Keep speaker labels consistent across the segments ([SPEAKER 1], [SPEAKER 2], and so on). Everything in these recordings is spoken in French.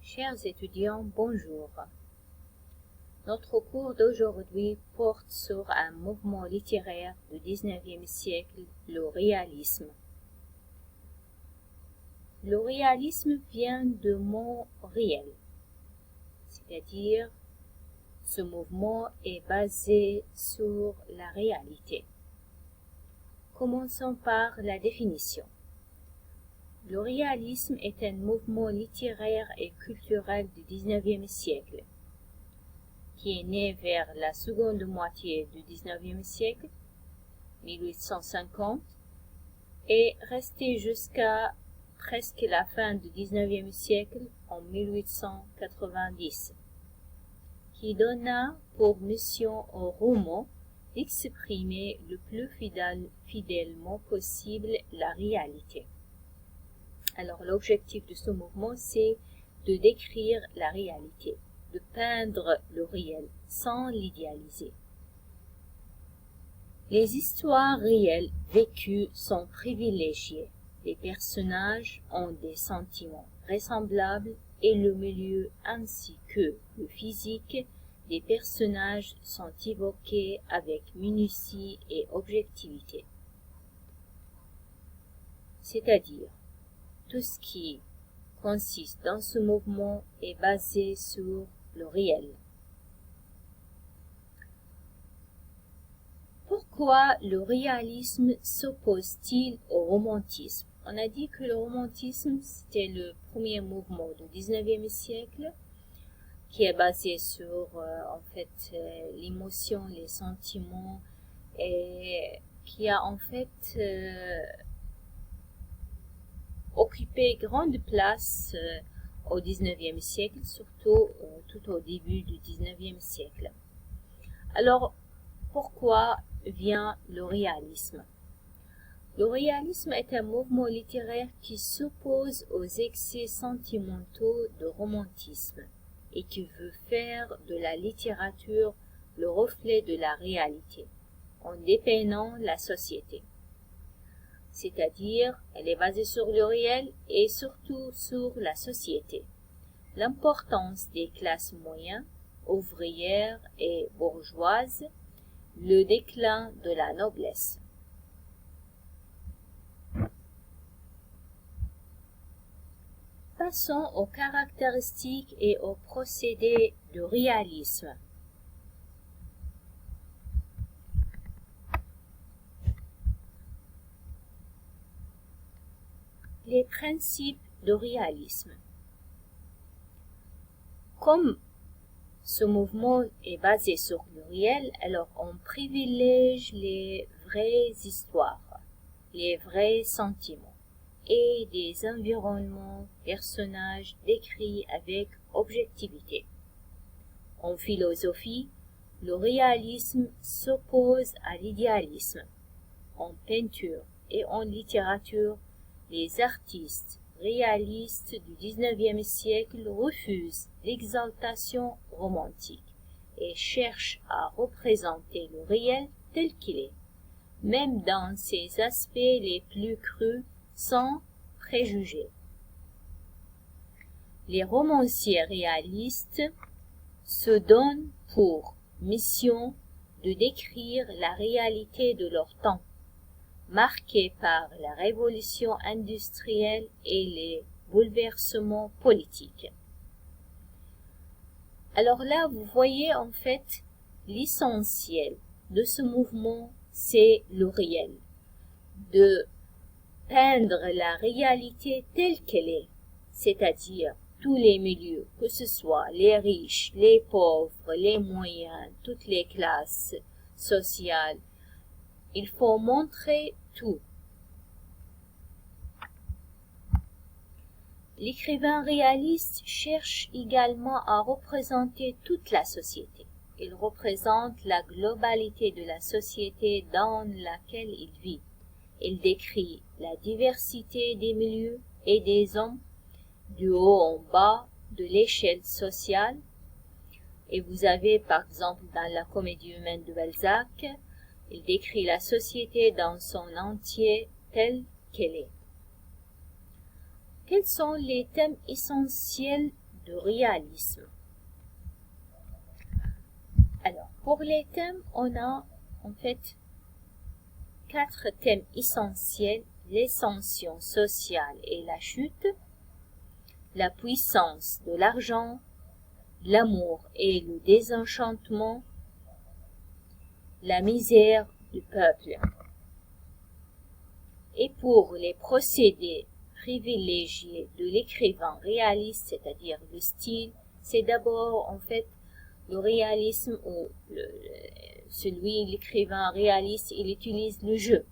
[SPEAKER 1] Chers étudiants, bonjour. Notre cours d'aujourd'hui porte sur un mouvement littéraire du XIXe siècle, le réalisme. Le réalisme vient du mot réel, c'est-à-dire ce mouvement est basé sur la réalité. Commençons par la définition. Le réalisme est un mouvement littéraire et culturel du XIXe siècle, qui est né vers la seconde moitié du XIXe siècle, 1850, et resté jusqu'à presque la fin du XIXe siècle, en 1890, qui donna pour mission au roman d'exprimer le plus fidèlement possible la réalité. Alors l'objectif de ce mouvement, c'est de décrire la réalité, de peindre le réel sans l'idéaliser. Les histoires réelles vécues sont privilégiées. Les personnages ont des sentiments vraisemblables et le milieu ainsi que le physique des personnages sont évoqués avec minutie et objectivité. C'est-à-dire, tout ce qui consiste dans ce mouvement est basé sur le réel. Pourquoi le réalisme s'oppose-t-il au romantisme? On a dit que le romantisme, c'était le premier mouvement du XIXe siècle qui est basé sur l'émotion, les sentiments et qui a occupé grande place au XIXe siècle, surtout tout au début du XIXe siècle. Alors, pourquoi vient le réalisme? Le réalisme est un mouvement littéraire qui s'oppose aux excès sentimentaux de romantisme et qui veut faire de la littérature le reflet de la réalité, en dépeignant la société. C'est-à-dire, elle est basée sur le réel et surtout sur la société. L'importance des classes moyennes, ouvrières et bourgeoises, le déclin de la noblesse. Passons aux caractéristiques et aux procédés du réalisme. Les principes du réalisme. Comme ce mouvement est basé sur le réel, alors on privilège les vraies histoires, les vrais sentiments et des environnements, personnages décrits avec objectivité. En philosophie, le réalisme s'oppose à l'idéalisme. En peinture et en littérature, les artistes réalistes du XIXe siècle refusent l'exaltation romantique et cherchent à représenter le réel tel qu'il est, même dans ses aspects les plus crus, sans préjugés. Les romanciers réalistes se donnent pour mission de décrire la réalité de leur temps, marquée par la révolution industrielle et les bouleversements politiques. Alors là, vous voyez l'essentiel de ce mouvement, c'est le réel, de peindre la réalité telle qu'elle est, c'est-à-dire tous les milieux, que ce soit les riches, les pauvres, les moyens, toutes les classes sociales. Il faut montrer tout. L'écrivain réaliste cherche également à représenter toute la société. Il représente la globalité de la société dans laquelle il vit. Il décrit la diversité des milieux et des hommes, du haut en bas de l'échelle sociale. Et vous avez par exemple dans la Comédie humaine de Balzac, il décrit la société dans son entier telle qu'elle est. Quels sont les thèmes essentiels de réalisme. Alors, pour les thèmes, on a en fait 4 thèmes essentiels: l'ascension sociale et la chute, la puissance de l'argent, l'amour et le désenchantement, la misère du peuple. Et pour les procédés privilégiés de l'écrivain réaliste, c'est-à-dire le style, c'est d'abord en fait le réalisme ou l'écrivain réaliste, il utilise le jeu.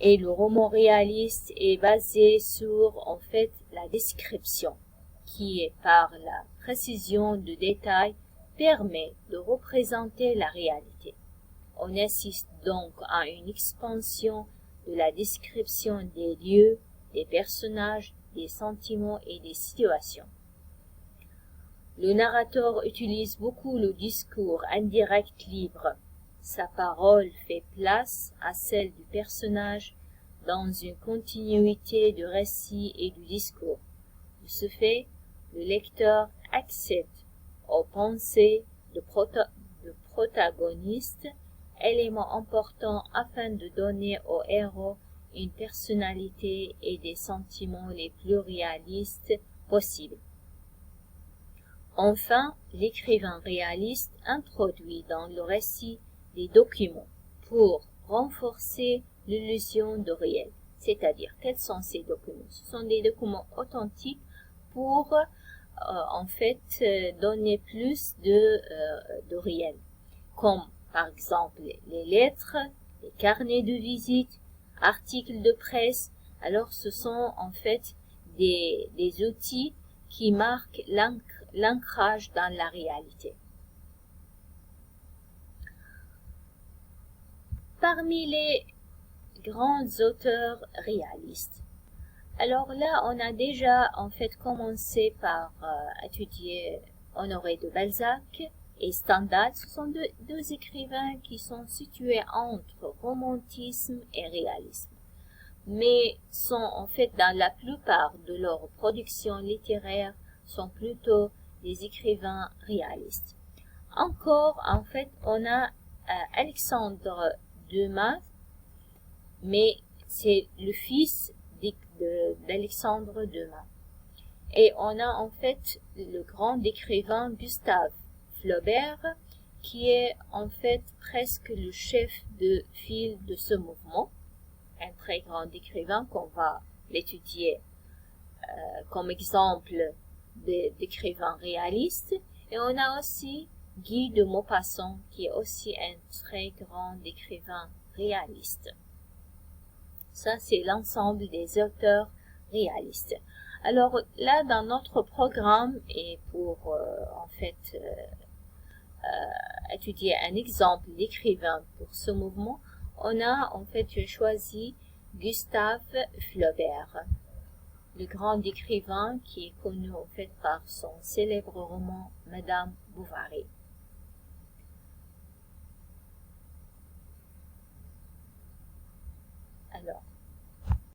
[SPEAKER 1] Et le roman réaliste est basé sur en fait la description, qui par la précision de détail permet de représenter la réalité. On assiste donc à une expansion de la description des lieux, des personnages, des sentiments et des situations. Le narrateur utilise beaucoup le discours indirect libre. Sa parole fait place à celle du personnage dans une continuité de récit et du discours. De ce fait, le lecteur accède aux pensées de protagoniste, élément important afin de donner au héros une personnalité et des sentiments les plus réalistes possibles. Enfin, l'écrivain réaliste introduit dans le récit des documents pour renforcer l'illusion de réel. C'est-à-dire, quels sont ces documents? Ce sont des documents authentiques pour donner plus de réel, comme par exemple les lettres, les carnets de visite, articles de presse. Alors ce sont en fait des outils qui marquent l'ancrage dans la réalité. Parmi les grands auteurs réalistes, alors là on a déjà en fait commencé par étudier Honoré de Balzac et Stendhal. Ce sont deux écrivains qui sont situés entre romantisme et réalisme, mais sont en fait dans la plupart de leurs productions littéraires sont plutôt des écrivains réalistes. Encore en fait on a Alexandre Dumas, mais c'est le fils d'Alexandre Dumas. Et on a en fait le grand écrivain Gustave Flaubert, qui est en fait presque le chef de file de ce mouvement, un très grand écrivain qu'on va l'étudier comme exemple d'écrivain réaliste. Et on a aussi Guy de Maupassant, qui est aussi un très grand écrivain réaliste. Ça, c'est l'ensemble des auteurs réalistes. Alors là, dans notre programme, et pour étudier un exemple d'écrivain pour ce mouvement, on a en fait choisi Gustave Flaubert, le grand écrivain qui est connu en fait par son célèbre roman Madame Bovary. Alors,